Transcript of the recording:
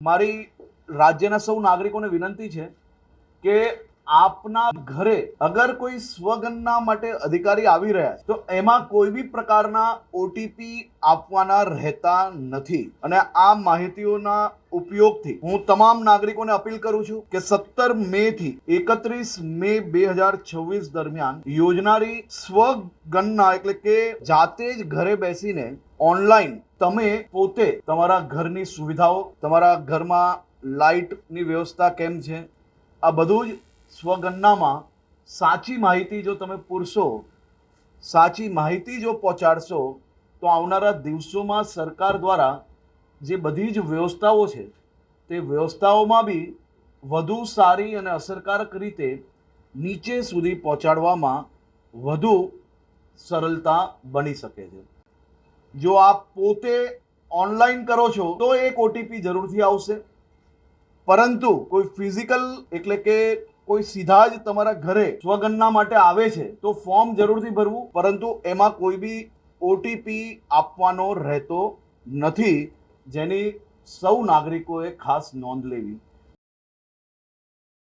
મારી રાજ્યના સૌ નાગરિકોને વિનંતી છે કે આપના ઘરે અગર કોઈ સ્વગણના માટે અધિકારી આવી રહ્યા છે તો એમાં કોઈ બી પ્રકારના ઓટીપી આપવાના રહેતા નથી. અને આ માહિતીઓના ઉપયોગથી હું તમામ નાગરિકોને અપીલ કરું છું કે 17 મે થી 31 મે 2026 દરમિયાન યોજનારી સ્વગણના એટલે કે જાતે જ ઘરે બેસીને ઓનલાઈન તમે પોતે તમારા ઘરની સુવિધાઓ, તમારા ઘરમાં લાઇટની વ્યવસ્થા કેમ છે, આ બધું જ સ્વગણનામાં સાચી માહિતી જો તમે પૂરશો, સાચી માહિતી જો પહોંચાડશો તો આવનારા દિવસોમાં સરકાર દ્વારા જે બધી જ વ્યવસ્થાઓ છે તે વ્યવસ્થાઓમાં બી વધુ સારી અને અસરકારક રીતે નીચે સુધી પહોંચાડવામાં વધુ સરળતા બની શકે છે. જો આપ પોતે ઓનલાઈન કરો છો તો એક ઓટીપી જરૂરથી આવશે, પરંતુ કોઈ ફિઝિકલ એટલે કે કોઈ સીધા જ તમારા ઘરે સ્વગણના માટે આવે છે તો ફોર્મ જરૂરથી ભરવું, પરંતુ એમાં કોઈ બી ઓટીપી આપવાનો રહેતો નથી, જેની સૌ નાગરિકોએ ખાસ નોંધ લેવી